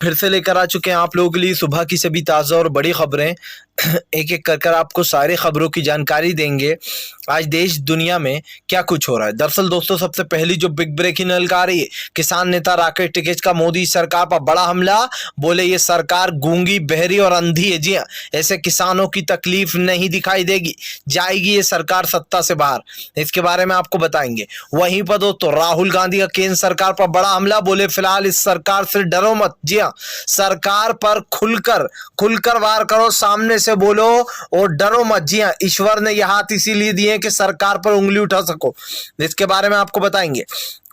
फिर से लेकर आ चुके हैं आप लोगों के लिए सुबह की सभी ताज़ा और बड़ी खबरें। एक एक कर आपको सारी खबरों की जानकारी देंगे आज देश दुनिया में क्या कुछ हो रहा है। दरअसल दोस्तों, सबसे पहली जो बिग ब्रेकिंग न्यूज़ आ रही है, किसान नेता राकेश टिकैत का मोदी सरकार पर बड़ा हमला। बोले ये सरकार गूंगी, बहरी और अंधी है। जी हाँ, ऐसे किसानों की तकलीफ नहीं दिखाई देगी, जाएगी ये सरकार सत्ता से बाहर। इसके बारे में आपको बताएंगे। वहीं पर दोस्तों, राहुल गांधी का केंद्र सरकार पर बड़ा हमला। बोले फिलहाल इस सरकार से डरो मत। जी हाँ, सरकार पर खुलकर वार करो, सामने से बोलो और डरो मत। जी हाँ, ईश्वर ने यह हाथ इसीलिए दिए कि सरकार पर उंगली उठा सको। इसके बारे में आपको बताएंगे।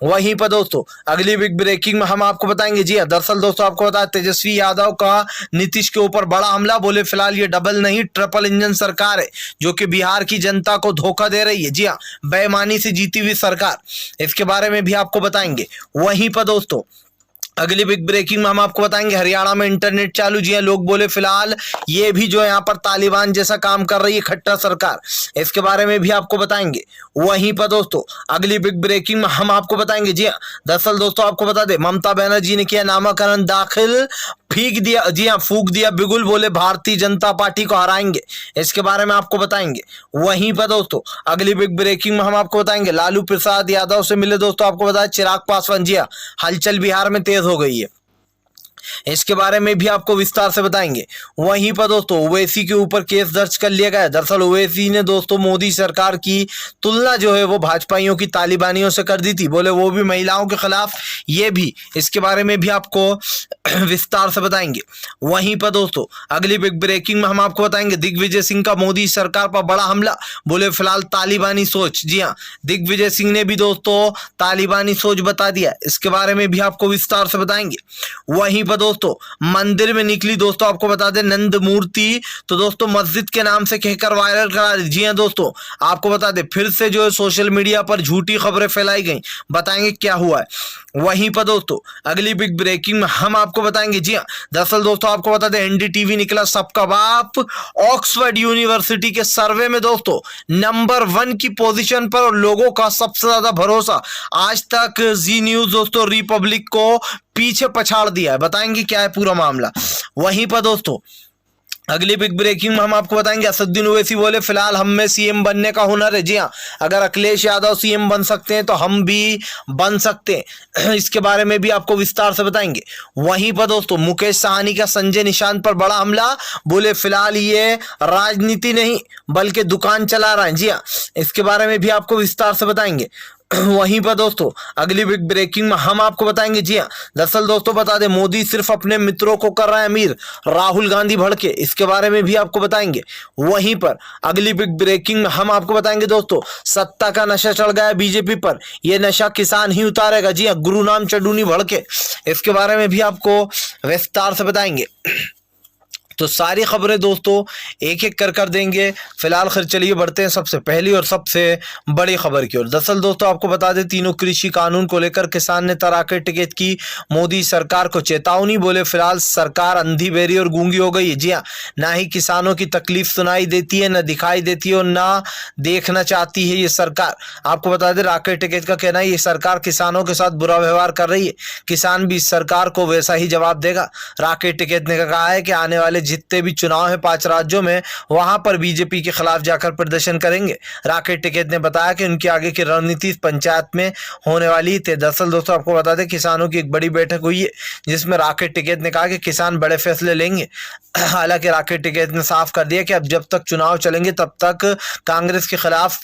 वहीं पर दोस्तों, अगली बिग ब्रेकिंग में हम आपको बताएंगे। जी हाँ, दरअसल दोस्तों आपको बता, तेजस्वी यादव का नीतीश के ऊपर बड़ा हमला। बोले फिलहाल ये डबल नहीं ट्रिपल इंजन सरकार है जो कि बिहार की जनता को धोखा दे रही है। जी हाँ, बेईमानी से जीती हुई सरकार। इसके बारे में भी आपको बताएंगे। वहीं पर दोस्तों, अगली बिग ब्रेकिंग में हम आपको बताएंगे, हरियाणा में इंटरनेट चालू। जी हाँ, लोग बोले फिलहाल ये भी जो है यहाँ पर तालिबान जैसा काम कर रही है खट्टर सरकार। इसके बारे में भी आपको बताएंगे। वहीं पर दोस्तों, अगली बिग ब्रेकिंग में हम आपको बताएंगे। जी हाँ, दरअसल दोस्तों आपको बता दें, ममता बनर्जी ने किया नामांकन दाखिल, फूंक दिया बिगुल। बोले भारतीय जनता पार्टी को हराएंगे। इसके बारे में आपको बताएंगे। वहीं पर दोस्तों, अगली बिग ब्रेकिंग में हम आपको बताएंगे, लालू प्रसाद यादव से मिले। दोस्तों आपको बताया चिराग पासवान। जी हाँ, हलचल बिहार में तेज हो गई है। इसके बारे में भी आपको विस्तार से बताएंगे। वहीं पर दोस्तों, ओवैसी के ऊपर केस दर्ज कर लिया गया। दरअसल ओवैसी ने दोस्तों मोदी सरकार की तुलना जो है वो भाजपाइयों की तालिबानियों से कर दी थी। बोले वो भी महिलाओं के खिलाफ, ये भी। इसके बारे में भी आपको विस्तार से बताएंगे। वहीं पर दोस्तों, अगली बिग ब्रेकिंग में हम आपको बताएंगे, दिग्विजय सिंह का मोदी सरकार पर बड़ा हमला। बोले फिलहाल तालिबानी सोच। जी हाँ, दिग्विजय सिंह ने भी दोस्तों तालिबानी सोच बता दिया। इसके बारे में भी आपको विस्तार से बताएंगे। वहीं पर दोस्तों, मंदिर में निकली दोस्तों आपको बता दें नंद मूर्ति, तो दोस्तों मस्जिद के नाम से कहकर वायरल करा दी। जी हाँ दोस्तों, आपको बता दें फिर से जो है सोशल मीडिया पर झूठी खबरें फैलाई गई। बताएंगे क्या हुआ है। वहीं पर दोस्तों, अगली बिग ब्रेकिंग में हम आपको बताएंगे। जी हाँ, दरअसल दोस्तों आपको बता दें, एनडीटीवी निकला सबका बाप। ऑक्सफोर्ड यूनिवर्सिटी के सर्वे में दोस्तों नंबर 1 की पोजीशन पर, और लोगों का सबसे ज्यादा भरोसा आज तक जी न्यूज दोस्तों रिपब्लिक को पीछे पछाड़ दिया है। बताएंगे क्या है पूरा मामला। वहीं पर दोस्तों, अगली बिग ब्रेकिंग में हम आपको बताएंगे, असदुद्दीन ओवैसी बोले फिलहाल हम में सीएम बनने का हुनर है। जी हाँ, अगर अखिलेश यादव सीएम बन सकते हैं तो हम भी बन सकते हैं। इसके बारे में भी आपको विस्तार से बताएंगे। वहीं पर दोस्तों, मुकेश साहनी का संजय निशांत पर बड़ा हमला। बोले फिलहाल ये राजनीति नहीं बल्कि दुकान चला रहा है। जी हाँ, इसके बारे में भी आपको विस्तार से बताएंगे। वहीं पर दोस्तों, अगली बिग ब्रेकिंग में हम आपको बताएंगे। जी हाँ, दरअसल दोस्तों बता दें, मोदी सिर्फ अपने मित्रों को कर रहा है अमीर, राहुल गांधी भड़के। इसके बारे में भी आपको बताएंगे। वहीं पर अगली बिग ब्रेकिंग में हम आपको बताएंगे दोस्तों, सत्ता का नशा चढ़ गया बीजेपी पर, यह नशा किसान ही उतारेगा। जी हाँ, गुरुनाम चढ़ूनी भड़के। इसके बारे में भी आपको विस्तार से बताएंगे। तो सारी खबरें दोस्तों एक एक कर देंगे। फिलहाल खैर चलिए बढ़ते हैं सबसे पहली और सबसे बड़ी खबर की ओर। दरअसल दोस्तों आपको बता दें, तीनों कृषि कानून को लेकर किसान नेता राकेश टिकैत की मोदी सरकार को चेतावनी। बोले फिलहाल सरकार अंधी, बहरी और गूंगी हो गई है। जी हाँ, ना ही किसानों की तकलीफ सुनाई देती है, न दिखाई देती है और ना देखना चाहती है ये सरकार। आपको बता दें, राकेश टिकैत का कहना है ये सरकार किसानों के साथ बुरा व्यवहार कर रही है, किसान भी इस सरकार को वैसा ही जवाब देगा। राकेश टिकैत ने कहा है कि आने वाले जितने भी चुनाव है 5 राज्यों में, वहां पर बीजेपी के खिलाफ जाकर प्रदर्शन करेंगे। राकेश टिकैत ने बताया कि उनकी आगे की रणनीति पंचायत में होने वाली थी। दरअसल दोस्तों आपको बता दें, किसानों की एक बड़ी बैठक हुई है जिसमें राकेश टिकैत ने कहा कि किसान बड़े फैसले लेंगे। हालांकि राकेश टिकैत ने साफ कर दिया कि अब जब तक चुनाव चलेंगे तब तक कांग्रेस के खिलाफ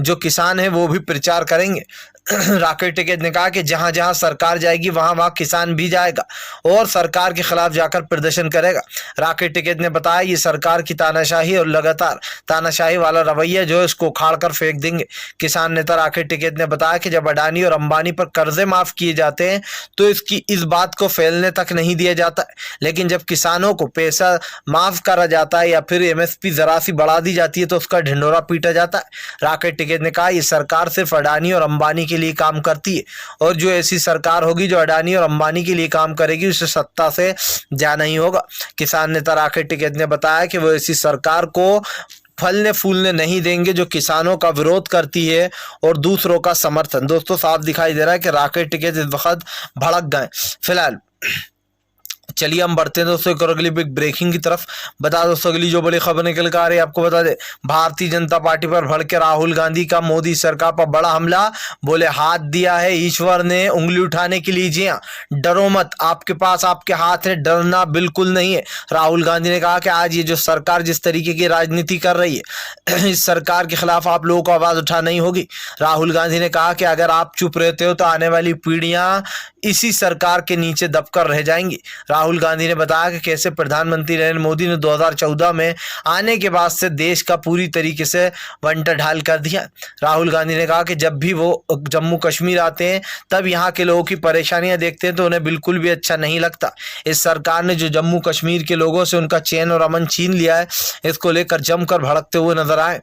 जो किसान है वो भी प्रचार करेंगे। राकेश टिकैत ने कहा कि जहां जहां सरकार जाएगी वहां वहां किसान भी जाएगा और सरकार के खिलाफ जाकर प्रदर्शन करेगा। राकेश टिकैत ने बताया ये सरकार की तानाशाही और लगातार तानाशाही वाला रवैया जो है इसको उखाड़ कर फेंक देंगे। किसान नेता राकेश टिकैत ने बताया कि जब अडानी और अंबानी पर कर्जे माफ किए जाते हैं तो इसकी इस बात को फैलने तक नहीं दिया जाता है, लेकिन जब किसानों को पैसा माफ करा जाता है या फिर एमएसपी जरा सी बढ़ा दी जाती है तो उसका ढिंढोरा पीटा जाता है। राकेश टिकैत ने कहा ये सरकार सिर्फ अडानी और अंबानी के लिए काम करती है और जो ऐसी सरकार होगी जो अडानी और अंबानी के लिए काम करेगी उसे सत्ता से जाना ही होगा। किसान नेता राकेश टिकैत ने बताया कि वो ऐसी सरकार को फलने फूलने नहीं देंगे जो किसानों का विरोध करती है और दूसरों का समर्थन। दोस्तों साफ दिखाई दे रहा है कि राकेश टिकैत इस वक्त भड़क गए। फिलहाल चलिए हम बढ़ते हैं दोस्तों एक और अगली बिग ब्रेकिंग की तरफ। बता दोस्तों अगली जो बड़ी खबर निकल कर आ रही है, आपको बता दे भारतीय जनता पार्टी पर भड़के राहुल गांधी का मोदी सरकार पर बड़ा हमला। बोले हाथ दिया है ईश्वर ने उंगली उठाने के लिए, जी हाँ, डरो मत, आपके पास आपके हाथ है, डरना बिल्कुल नहीं है। राहुल गांधी ने कहा कि आज ये जो सरकार जिस तरीके की राजनीति कर रही है इस सरकार के खिलाफ आप लोगों को आवाज उठाना ही होगी। राहुल गांधी ने कहा कि अगर आप चुप रहते हो तो आने वाली पीढ़ियां इसी सरकार के नीचे दबकर रह जाएंगी। राहुल गांधी ने बताया कि कैसे प्रधानमंत्री नरेंद्र मोदी ने 2014 में आने के बाद से देश का पूरी तरीके से वंटा ढाल कर दिया। राहुल गांधी ने कहा कि जब भी वो जम्मू कश्मीर आते हैं तब यहाँ के लोगों की परेशानियां देखते हैं तो उन्हें बिल्कुल भी अच्छा नहीं लगता। इस सरकार ने जो जम्मू कश्मीर के लोगों से उनका चैन और अमन छीन लिया है, इसको लेकर जमकर भड़कते हुए नजर आए।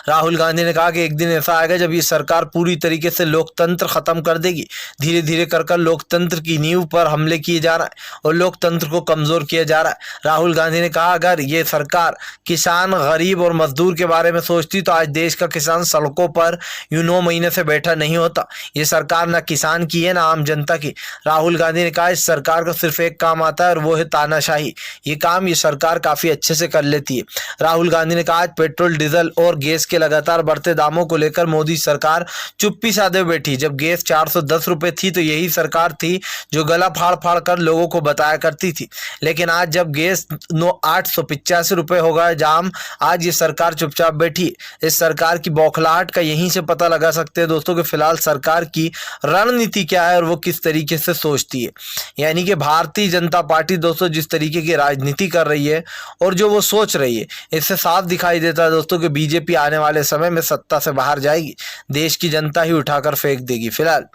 राहुल गांधी ने कहा कि एक दिन ऐसा आएगा जब ये सरकार पूरी तरीके से लोकतंत्र खत्म कर देगी। धीरे धीरे कर लोकतंत्र की नींव पर हमले किए जा रहा है और लोकतंत्र को कमजोर किया जा रहा है। राहुल गांधी ने कहा अगर ये सरकार किसान, गरीब और मजदूर के बारे में सोचती तो आज देश का किसान सड़कों पर यूं 9 महीने से बैठा नहीं होता। ये सरकार ना किसान की है ना आम जनता की। राहुल गांधी ने कहा इस सरकार का सिर्फ एक काम आता है और वो है तानाशाही। ये काम ये सरकार काफी अच्छे से कर लेती है। राहुल गांधी ने कहा आज पेट्रोल, डीजल और गैस के लगातार बढ़ते दामों को लेकर मोदी सरकार चुप्पी साधे बैठी। जब गैस 410 रुपए थी तो यही सरकार थी जो गला फाड़ फाड़ कर लोगों को बताया करती थी। लेकिन आज जब गैस 885 रुपए हो गया जाम, आज ये सरकार चुपचाप बैठी। इस सरकार की बौखलाहट का यहीं से पता लगा सकते हैं दोस्तों कि फिलहाल सरकार की रणनीति क्या है और वो किस तरीके से सोचती है। यानी कि भारतीय जनता पार्टी दोस्तों जिस तरीके की राजनीति कर रही है और जो वो सोच रही है, इससे साफ दिखाई देता है दोस्तों कि बीजेपी आने वाले समय में सत्ता से बाहर जाएगी, देश की जनता ही उठाकर फेंक देगी। फिलहाल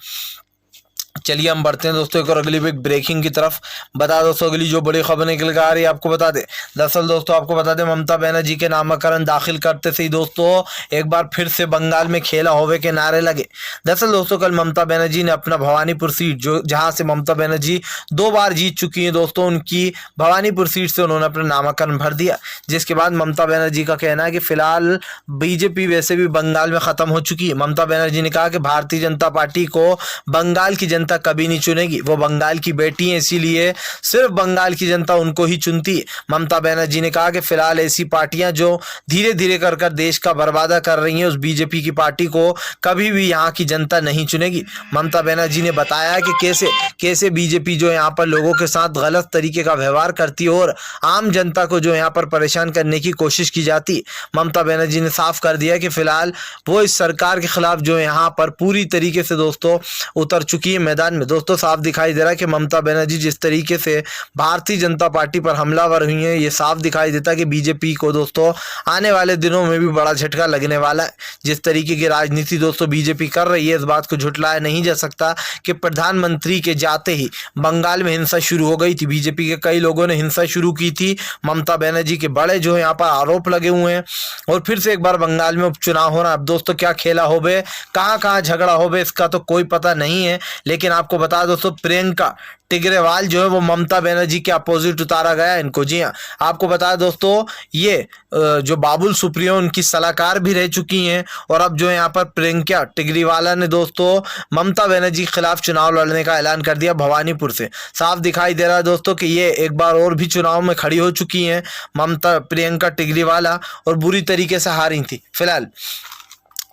चलिए हम बढ़ते हैं दोस्तों एक और अगली बिग ब्रेकिंग की तरफ। बता दोस्तों अगली जो बड़ी खबर निकल कर आ रही है, आपको बता दें दरअसल दोस्तों आपको बता दें ममता बनर्जी के नामकरण दाखिल करते से ही दोस्तों एक बार फिर से बंगाल में खेला होवे के नारे लगे। दरअसल दोस्तों कल ममता बनर्जी ने अपना भवानीपुर सीट जो जहां से ममता बनर्जी 2 बार जीत चुकी है दोस्तों, उनकी भवानीपुर सीट से उन्होंने अपना नामांकन भर दिया। जिसके बाद ममता बनर्जी का कहना है कि फिलहाल बीजेपी वैसे भी बंगाल में खत्म हो चुकी है। ममता बनर्जी ने कहा कि भारतीय जनता पार्टी को बंगाल की जनता कभी नहीं चुनेगी, वो बंगाल की बेटी है, इसीलिए सिर्फ बंगाल की जनता उनको ही चुनती है। ममता बनर्जी ने कहा कि फिलहाल ऐसी पार्टियां जो धीरे धीरे कर देश का बर्बादा कर रही हैं, उस बीजेपी की पार्टी को कभी भी यहाँ की जनता नहीं चुनेगी। ममता बनर्जी ने बताया कि कैसे कैसे बीजेपी जो यहाँ पर लोगों के साथ गलत तरीके का व्यवहार करती है और आम जनता को जो यहाँ पर परेशान करने की कोशिश की जाती। ममता बनर्जी ने साफ कर दिया कि फिलहाल वो इस सरकार के खिलाफ जो यहाँ पर पूरी तरीके से दोस्तों उतर चुकी है मैदान में। दोस्तों साफ दिखाई दे रहा है कि ममता बनर्जी जिस तरीके से भारतीय जनता पार्टी पर हमलावर हुई है, ये साफ दिखाई देता है कि बीजेपी को दोस्तों आने वाले दिनों में भी बड़ा झटका लगने वाला है। जिस तरीके की राजनीति दोस्तों बीजेपी कर रही है, इस बात को झुटलाया नहीं जा सकता कि प्रधानमंत्री के जाते ही बंगाल में हिंसा शुरू हो गई थी। बीजेपी के कई लोगों ने हिंसा शुरू की थी, ममता बनर्जी के बड़े जो है यहाँ पर आरोप लगे हुए हैं और फिर से एक बार बंगाल में उपचुनाव हो रहा है। अब दोस्तों क्या खेला होबे, कहाँ कहाँ झगड़ा होबे, इसका तो कोई पता नहीं है। लेकिन आपको बता दोस्तों प्रियंका टिग्रेवाल जो है वो ममता बनर्जी के अपोजिट उतारा गया इनको। जी हाँ, आपको बताया दोस्तों ये जो बाबुल सुप्रियो उनकी सलाहकार भी रह चुकी हैं और अब जो यहाँ पर प्रियंका टिग्रीवाला ने दोस्तों ममता बनर्जी के खिलाफ चुनाव लड़ने का ऐलान कर दिया भवानीपुर से। साफ दिखाई दे रहा है दोस्तों कि ये एक बार और भी चुनाव में खड़ी हो चुकी हैं ममता प्रियंका टिग्रीवाला और बुरी तरीके से हारी थी। फिलहाल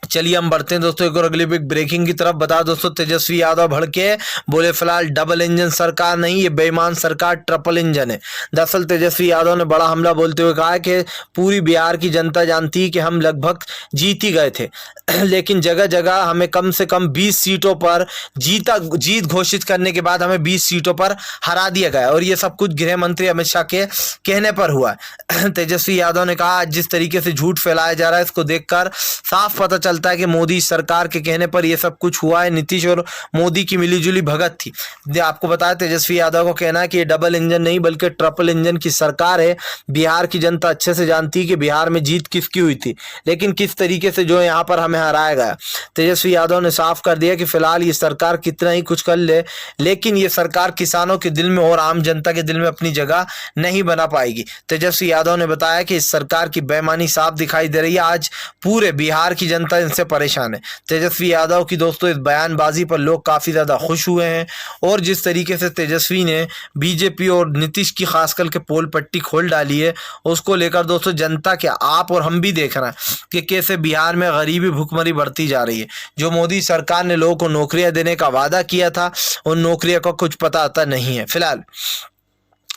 चलिए हम बढ़ते हैं दोस्तों एक और अगली बिग ब्रेकिंग की तरफ। बता दोस्तों तेजस्वी यादव भड़के, बोले फिलहाल डबल इंजन सरकार नहीं, ये बेईमान सरकार ट्रिपल इंजन है। दरअसल तेजस्वी यादव ने बड़ा हमला बोलते हुए कहा कि पूरी बिहार की जनता जानती है कि हम लगभग जीत ही गए थे, लेकिन जगह जगह हमें कम से कम 20 सीटों पर जीत घोषित करने के बाद हमें 20 सीटों पर हरा दिया गया और ये सब कुछ गृह मंत्री अमित शाह के कहने पर हुआ है। तेजस्वी यादव ने कहा जिस तरीके से झूठ फैलाया जा रहा है इसको देखकर साफ पता चलता है कि मोदी सरकार के कहने पर यह सब कुछ हुआ है। नीतीश और मोदी की मिलीजुली भगत थी। आपको बताया तेजस्वी यादव को कहना है कि ये डबल इंजन नहीं बल्कि ट्रिपल इंजन की सरकार है। बिहार की जनता अच्छे से जानती है कि बिहार में जीत किसकी हुई थी, लेकिन किस तरीके से जो है यहाँ पर हमें हराया गया। तेजस्वी यादव ने साफ कर दिया कि फिलहाल ये सरकार कितना ही कुछ कर ले, लेकिन ये सरकार किसानों के दिल में और आम जनता के दिल में अपनी जगह नहीं बना पाएगी। तेजस्वी यादव ने बताया कि इस सरकार की बेईमानी साफ दिखाई दे रही है। आज पूरे बिहार की जनता इनसे परेशान है। तेजस्वी यादव की दोस्तों इस बयानबाजी पर लोग काफ़ी ज़्यादा खुश हुए हैं और जिस तरीके से तेजस्वी ने बीजेपी और नीतीश की खास करके पोल पट्टी खोल डाली है, उसको लेकर दोस्तों जनता क्या आप और हम भी देख रहे हैं कि कैसे बिहार में गरीबी भुखमरी बढ़ती जा रही है। जो मोदी सरकार ने लोगों को नौकरियां देने का वादा किया था, उन नौकरियों का कुछ पता आता नहीं है फिलहाल।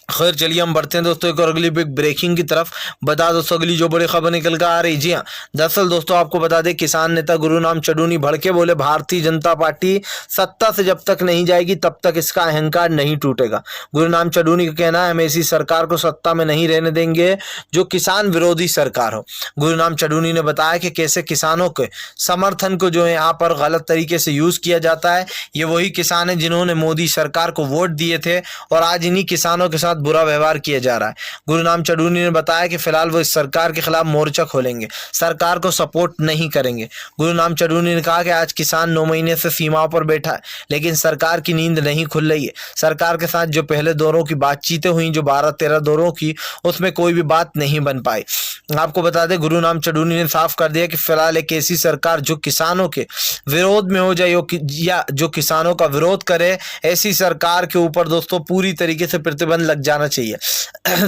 खैर चलिए हम बढ़ते हैं दोस्तों एक और अगली बिग ब्रेकिंग की तरफ। बता दोस्तों अगली जो बड़ी खबर निकल कर आ रही, जी हाँ, दरअसल दोस्तों आपको बता दें किसान नेता गुरुनाम चडूनी भड़के बोले भारतीय जनता पार्टी सत्ता से जब तक नहीं जाएगी तब तक इसका अहंकार नहीं टूटेगा। गुरुनाम चडूनी का कहना है हम ऐसी सरकार को सत्ता में नहीं रहने देंगे जो किसान विरोधी सरकार हो। गुरुनाम चडूनी ने बताया कि कैसे किसानों के समर्थन को जो है यहाँ पर गलत तरीके से यूज किया जाता है। ये वही किसान है जिन्होंने मोदी सरकार को वोट दिए थे और आज इन्हीं किसानों के साथ बुरा व्यवहार किया जा रहा है। गुरुनाम चडूनी ने बताया कि फिलहाल वो इस सरकार के खिलाफ मोर्चा खोलेंगे, सरकार को सपोर्ट नहीं करेंगे। गुरुनाम चडूनी ने कहा कि आज किसान 9 महीने से सीमाओं पर बैठा है लेकिन सरकार की नींद नहीं खुल रही है। सरकार के साथ जो पहले दौरों की बातचीतें हुई, जो 12-13 दौरों की, उसमें कोई भी बात नहीं बन पाई। आपको बता दें गुरुनाम चडूनी ने साफ कर दिया कि फिलहाल एक ऐसी सरकार जो किसानों के विरोध में हो जाए या जो किसानों का विरोध करे, ऐसी सरकार के ऊपर दोस्तों पूरी तरीके से प्रतिबंध लग जाना चाहिए।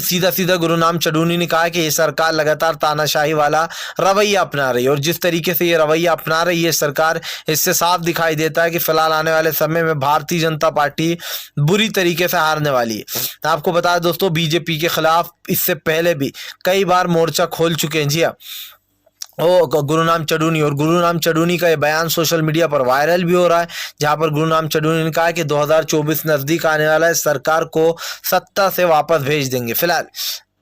सीधा सीधा गुरुनाम चडूनी ने कहा कि ये सरकार लगातार तानाशाही वाला रवैया अपना रही है और जिस तरीके से ये रवैया अपना रही है सरकार, इससे साफ दिखाई देता है कि फिलहाल आने वाले समय में भारतीय जनता पार्टी बुरी तरीके से हारने वाली है। आपको बता दें दोस्तों बीजेपी के खिलाफ इससे पहले भी कई बार मोर्चा खोल चुके हैं। जी हाँ, गुरुनाम चडूनी का ये बयान सोशल मीडिया पर वायरल भी हो रहा है, जहां पर गुरुनाम चडूनी ने कहा कि 2024 नजदीक आने वाला है, सरकार को सत्ता से वापस भेज देंगे। फिलहाल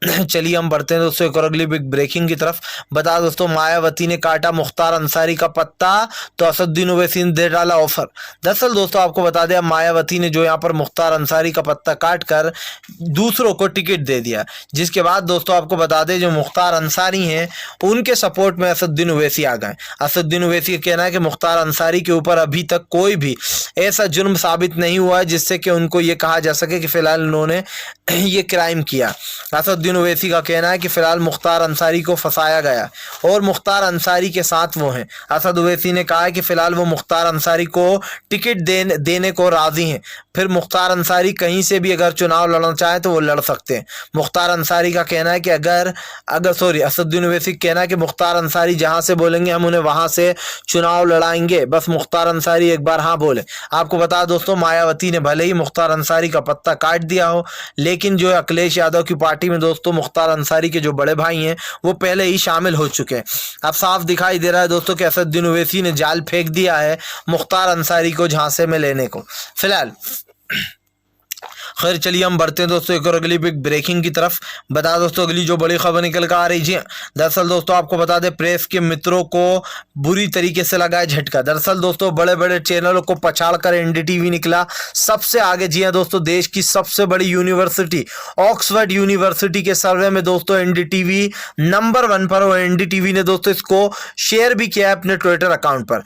चलिए हम बढ़ते हैं दोस्तों एक और अगली बिग ब्रेकिंग की तरफ। बता दोस्तों मायावती ने काटा मुख्तार अंसारी का पत्ता तो असदुद्दीन ओवैसी ने दे डाला ऑफर। दरअसल दोस्तों आपको बता दें मायावती ने जो यहाँ पर मुख्तार अंसारी का पत्ता काट कर दूसरों को टिकट दे दिया, जिसके बाद दोस्तों आपको बता दें जो मुख्तार अंसारी हैं उनके सपोर्ट में असदुद्दीन ओवैसी आ गए। असदुद्दीन ओवैसी का कहना है कि मुख्तार अंसारी के ऊपर अभी तक कोई भी ऐसा जुर्म साबित नहीं हुआ है जिससे कि उनको ये कहा जा सके कि फिलहाल उन्होंने ये क्राइम किया। असदुद्दीन ओवैसी का कहना है कि फिलहाल मुख्तार अंसारी को फंसाया गया और मुख्तार अंसारी के साथ वो हैं। असद ओवैसी ने कहा है कि फिलहाल वो मुख्तार अंसारी को टिकट देने को राजी हैं, फिर मुख्तार अंसारी कहीं से भी अगर चुनाव लड़ना चाहे तो वो लड़ सकते हैं। मुख्तार अंसारी का कहना है कि असदुद्दीन ओवैसी कहना है कि मुख्तार अंसारी जहां से बोलेंगे हम उन्हें वहां से चुनाव लड़ाएंगे, बस मुख्तार अंसारी एक बार हाँ बोले। आपको बता दोस्तों मायावती ने भले ही मुख्तार अंसारी का पत्ता काट दिया हो, लेकिन जो अखिलेश यादव की पार्टी में दोस्तों मुख्तार अंसारी के जो बड़े भाई हैं वो पहले ही शामिल हो चुके हैं। अब साफ दिखाई दे रहा है दोस्तों कि असदुद्दीन ओवैसी ने जाल फेंक दिया है मुख्तार अंसारी को झांसे में लेने को। फिलहाल खैर चलिए हम बढ़ते हैं दोस्तों एक और अगली बिग ब्रेकिंग की तरफ। बता दोस्तों अगली जो बड़ी खबर निकल कर आ रही है, दरअसल दोस्तों आपको बता दें प्रेस के मित्रों को बुरी तरीके से लगा है झटका। दरअसल दोस्तों बड़े बड़े चैनलों को पछाड़कर एनडीटीवी निकला सबसे आगे। जी हाँ दोस्तों, देश की सबसे बड़ी यूनिवर्सिटी ऑक्सफोर्ड यूनिवर्सिटी के सर्वे में दोस्तों एनडीटीवी नंबर 1 पर और एनडीटीवी ने दोस्तों इसको शेयर भी किया है अपने ट्विटर अकाउंट पर।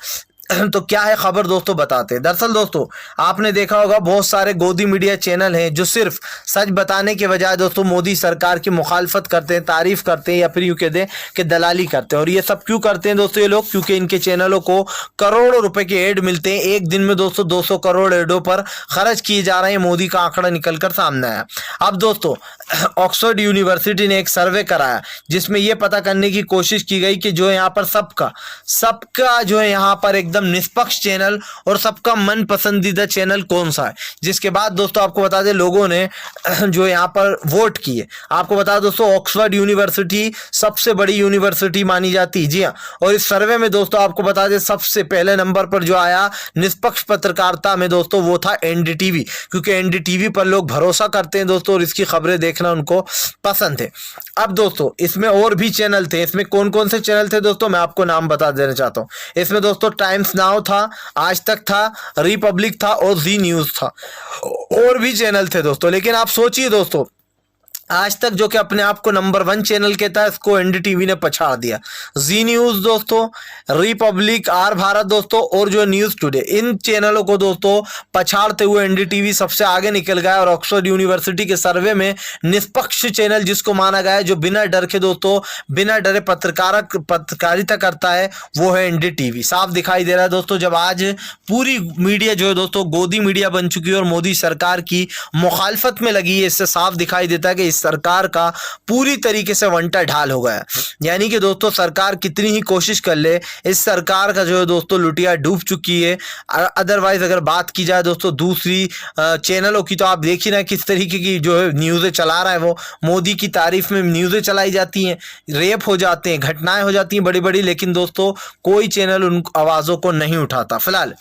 तो क्या है खबर दोस्तों बताते हैं। दरअसल दोस्तों आपने देखा होगा बहुत सारे गोदी मीडिया चैनल हैं जो सिर्फ सच बताने के बजाय दोस्तों मोदी सरकार की मुखालफत करते हैं, तारीफ करते हैं या फिर यूं कह दें कि दलाली करते हैं। और ये सब क्यों करते हैं दोस्तों ये लोग? क्योंकि इनके चैनलों को करोड़ों रुपए के एड मिलते हैं। एक दिन में दोस्तों 200 करोड़ एडों पर खर्च किए जा रहे हैं। मोदी का आंकड़ा निकलकर सामने आया। अब दोस्तों ऑक्सफोर्ड यूनिवर्सिटी ने एक सर्वे कराया जिसमें यह पता करने की कोशिश की गई कि जो यहाँ पर सबका जो है यहाँ पर एकदम निष्पक्ष चैनल और सबका मन पसंदीदा चैनल कौन सा है। जिसके बाद दोस्तों आपको बता दें लोगों ने जो यहाँ पर वोट किए। आपको बता दोस्तों ऑक्सफोर्ड यूनिवर्सिटी सबसे बड़ी यूनिवर्सिटी मानी जाती है। जी हाँ, और इस सर्वे में दोस्तों आपको बता दें सबसे पहले नंबर पर जो आया निष्पक्ष पत्रकारिता में दोस्तों वो था एनडीटीवी, क्योंकि एनडीटीवी पर लोग भरोसा करते हैं दोस्तों और इसकी खबरें देखना उनको पसंद है। अब दोस्तों इसमें और भी चैनल थे। इसमें कौन कौन से चैनल थे दोस्तों मैं आपको नाम बता देना चाहता हूँ। इसमें दोस्तों टाइम्स नाउ था, आज तक था, रिपब्लिक था और जी न्यूज था। और भी चैनल थे दोस्तों। लेकिन आप सोचिए दोस्तों आज तक जो कि अपने आप को नंबर 1 चैनल कहता है, इसको एनडीटीवी ने पछाड़ दिया। जी न्यूज दोस्तों, रिपब्लिक, आर भारत दोस्तों और जो न्यूज टुडे, इन चैनलों को दोस्तों पछाड़ते हुए एनडीटीवी सबसे आगे निकल गया और ऑक्सफोर्ड यूनिवर्सिटी के सर्वे में निष्पक्ष चैनल जिसको माना गया है, जो बिना डर के दोस्तों बिना डरे पत्रकारिता करता है, वो है एनडीटीवी। साफ दिखाई दे रहा है दोस्तों, जब आज पूरी मीडिया जो है दोस्तों गोदी मीडिया बन चुकी है और मोदी सरकार की मुखालफत में लगी है, इससे साफ दिखाई देता है कि सरकार का पूरी तरीके से वंटा ढाल हो गया। यानी कि दोस्तों सरकार कितनी ही कोशिश कर ले, इस सरकार का जो है दोस्तों लुटिया डूब चुकी है। अदरवाइज अगर बात की जाए दोस्तों दूसरी चैनलों की, तो आप देखिए ना किस तरीके की जो है न्यूज़ें चला रहा है वो। मोदी की तारीफ में न्यूज़ें चलाई जाती हैं, रेप हो जाते हैं, घटनाएं हो जाती हैं बड़ी बड़ी, लेकिन दोस्तों कोई चैनल उन आवाज़ों को नहीं उठाता। फिलहाल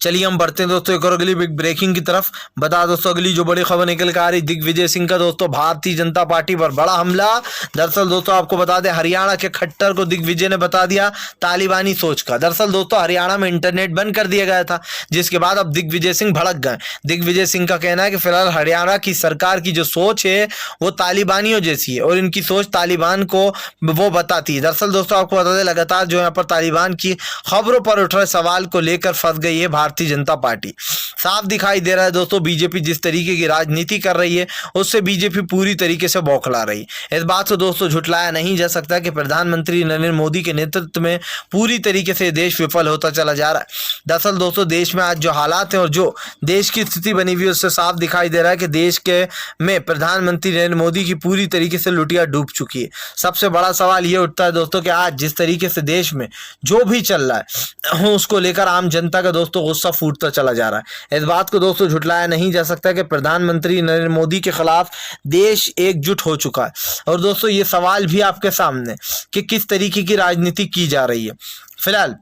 चलिए हम बढ़ते हैं दोस्तों एक और अगली बिग ब्रेकिंग की तरफ। बता दोस्तों अगली जो बड़ी खबर निकल कर आ रही, दिग्विजय सिंह का दोस्तों भारतीय जनता पार्टी पर बड़ा हमला। दरअसल दोस्तों आपको बता दें, हरियाणा के खट्टर को दिग्विजय ने बता दिया तालिबानी सोच का। दरअसल दोस्तों हरियाणा में इंटरनेट बंद कर दिया गया था, जिसके बाद अब दिग्विजय सिंह भड़क गए। दिग्विजय सिंह का कहना है कि फिलहाल हरियाणा की सरकार की जो सोच है वो तालिबानियों जैसी है और इनकी सोच तालिबान को वो बताती है। दरअसल दोस्तों आपको बता दें, लगातार जो यहाँ पर तालिबान की खबरों पर उठ रहे सवाल को लेकर फंस गई है भारतीय जनता पार्टी। साफ दिखाई दे रहा है दोस्तों बीजेपी जिस तरीके की राजनीति कर रही है, उससे बीजेपी पूरी तरीके से बौखला रही है। इस बात को दोस्तों झुटलाया नहीं जा सकता कि प्रधानमंत्री नरेंद्र मोदी के नेतृत्व में पूरी तरीके से देश विफल होता चला जा रहा है। दरअसल दोस्तों देश में आज जो हालात हैं और जो देश की स्थिति बनी हुई है, उससे साफ दिखाई दे रहा है कि देश के में प्रधानमंत्री नरेंद्र मोदी की पूरी तरीके से लुटिया डूब चुकी है। सबसे बड़ा सवाल ये उठता है दोस्तों कि आज जिस तरीके से देश में जो भी चल रहा है उसको लेकर आम जनता का दोस्तों गुस्सा फूटता चला जा रहा है। इस बात को दोस्तों झुटलाया नहीं जा सकता कि प्रधानमंत्री नरेंद्र मोदी के खिलाफ देश एकजुट हो चुका है। और दोस्तों ये सवाल भी आपके सामने कि किस तरीके की राजनीति की जा रही है। फिलहाल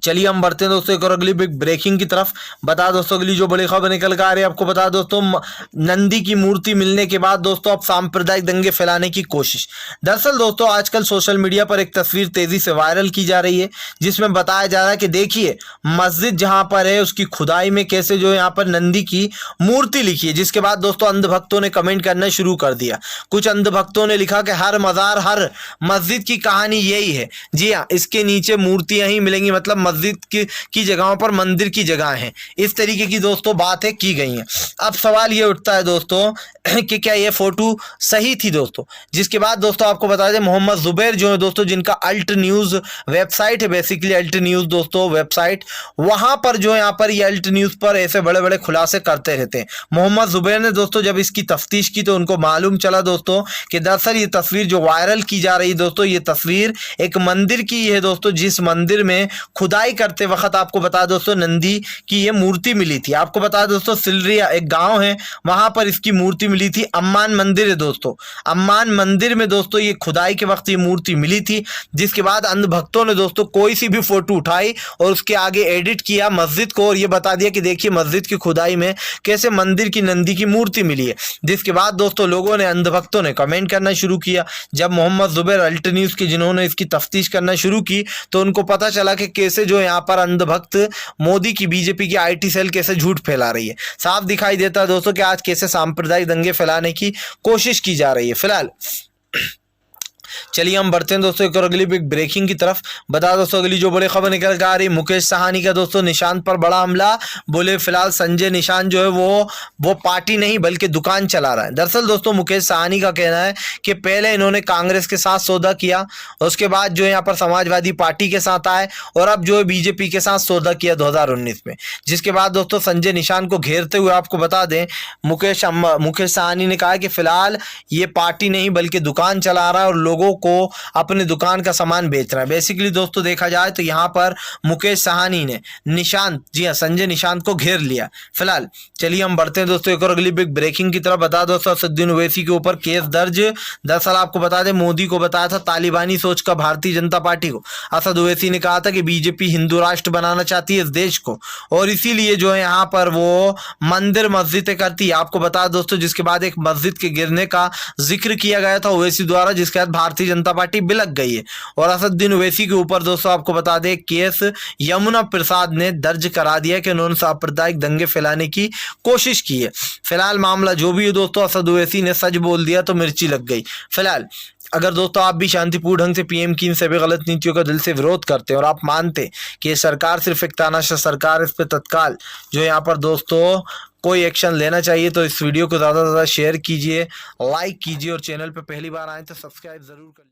चलिए हम बढ़ते हैं दोस्तों एक और अगली बिग ब्रेकिंग की तरफ। बता दोस्तों अगली जो बड़ी खबर निकल कर आ रही है, आपको बता दोस्तों नंदी की मूर्ति मिलने के बाद दोस्तों अब सांप्रदायिक दंगे फैलाने की कोशिश। दरअसल दोस्तों आजकल सोशल मीडिया पर एक तस्वीर तेजी से वायरल की जा रही है, जिसमें बताया जा रहा है कि देखिए मस्जिद जहां पर है उसकी खुदाई में कैसे जो यहाँ पर नंदी की मूर्ति लिखी है। जिसके बाद दोस्तों अंधभक्तों ने कमेंट करना शुरू कर दिया। कुछ अंधभक्तों ने लिखा कि हर मजार हर मस्जिद की कहानी यही है। जी हाँ, इसके नीचे मूर्तियां ही मिलेंगी, मतलब मस्जिद की जगहों पर मंदिर की जगह है। इस तरीके की दोस्तों बातें की गई हैं। अब सवाल ये उठता है दोस्तों कि क्या ये फोटो सही थी दोस्तों। जिसके बाद दोस्तों आपको बता दें मोहम्मद जुबैर जो है दोस्तों, जिनका अल्ट न्यूज वेबसाइट है, बेसिकली अल्ट न्यूज दोस्तों वेबसाइट, वहां पर जो यहाँ पर ये अल्ट न्यूज पर ऐसे बड़े बड़े खुलासे करते रहते हैं। मोहम्मद जुबैर ने दोस्तों जब इसकी तफ्तीश की तो उनको मालूम चला दोस्तों कि दरअसल ये तस्वीर जो वायरल की जा रही है दोस्तों, ये तस्वीर एक मंदिर की है दोस्तों, जिस मंदिर में खुदाई करते वक्त आपको बता दोस्तों नंदी की ये मूर्ति मिली थी। आपको बता दोस्तों सिलरिया एक गांव है, वहां पर इसकी मूर्ति मिली थी। अम्मान मंदिर है दोस्तों, अम्मान मंदिर में दोस्तों ये खुदाई के वक्त ये मूर्ति मिली थी। जिसके बाद अंधभक्तों ने दोस्तों कोई सी भी फोटो उठाई और उसके आगे एडिट किया मस्जिद को और ये बता दिया कि देखिए मस्जिद की खुदाई में कैसे मंदिर की नंदी की मूर्ति मिली है। जिसके बाद दोस्तों लोगों ने अंधभक्तों ने कमेंट करना शुरू किया। जब मोहम्मद जुबैर अल्ट न्यूज के जिन्होंने इसकी तफ्तीश करना शुरू की तो उनको पता चला कि कैसे जो यहाँ पर अंधभक्त मोदी की बीजेपी की आईटी सेल कैसे झूठ फैला रही है। साफ दिखाई देता है दोस्तों कि आज कैसे सांप्रदायिक दंगे फैलाने की कोशिश की जा रही है। फिलहाल चलिए हम बढ़ते हैं दोस्तों एक और अगली बिग ब्रेकिंग की तरफ। बता दोस्तों अगली जो बड़ी खबर निकल कर आ रही, मुकेश साहनी का दोस्तों निशांत पर बड़ा हमला। बोले फिलहाल संजय निशांत जो है वो पार्टी नहीं बल्कि दुकान चला रहा है। दरअसल दोस्तों मुकेश साहनी का कहना है कि पहले इन्होंने कांग्रेस के साथ सौदा किया, उसके बाद जो यहाँ पर समाजवादी पार्टी के साथ आए और अब जो है बीजेपी के साथ सौदा किया 2019 में। जिसके बाद दोस्तों संजय निशांत को घेरते हुए आपको बता दें मुकेश साहनी ने कहा कि फिलहाल ये पार्टी नहीं बल्कि दुकान चला रहा है और लोगों को अपने दुकान का सामान बेच रहा है। बेसिकली दोस्तों देखा जाए तो यहाँ पर मुकेश साहनी ने निशांत, जी हाँ संजय निशांत को घेर लिया। फिलहाल चलिए हम बढ़ते हैं दोस्तों एक और अगली बिग ब्रेकिंग की तरफ। बता दोस्तों असदुद्दीन ओवैसी के ऊपर केस दर्ज। दरअसल आपको बता दें मोदी को बताया था तालिबानी सोच का भारतीय जनता पार्टी को। असद ओवैसी ने कहा था कि बीजेपी हिंदू राष्ट्र बनाना चाहती है इस देश को और इसीलिए जो है यहाँ पर वो मंदिर मस्जिदें करती है। आपको बता दोस्तों जिसके बाद एक मस्जिद के गिरने का जिक्र किया गया था ओवैसी द्वारा, जिसके बाद भारतीय जनता पार्टी बिलक गई है। और असदुद्दीन ओवैसी के ऊपर दोस्तों आपको बता दें केस यमुना प्रसाद ने दर्ज करा दिया कि उन्होंने सांप्रदायिक दंगे फैलाने की कोशिश की है। फिलहाल मामला जो भी है दोस्तों, असद ओवैसी ने सच बोल दिया तो मिर्ची लग गई। फिलहाल अगर दोस्तों आप भी शांतिपूर्ण ढंग से पीएम की इन सभी गलत नीतियों का दिल से विरोध करते हैं और आप मानते हैं कि ये सरकार सिर्फ एक तानाशाह सरकार, इस पे तत्काल जो यहाँ पर दोस्तों कोई एक्शन लेना चाहिए, तो इस वीडियो को ज़्यादा से ज़्यादा शेयर कीजिए, लाइक कीजिए और चैनल पे पहली बार आए तो सब्सक्राइब जरूर कर लीजिए।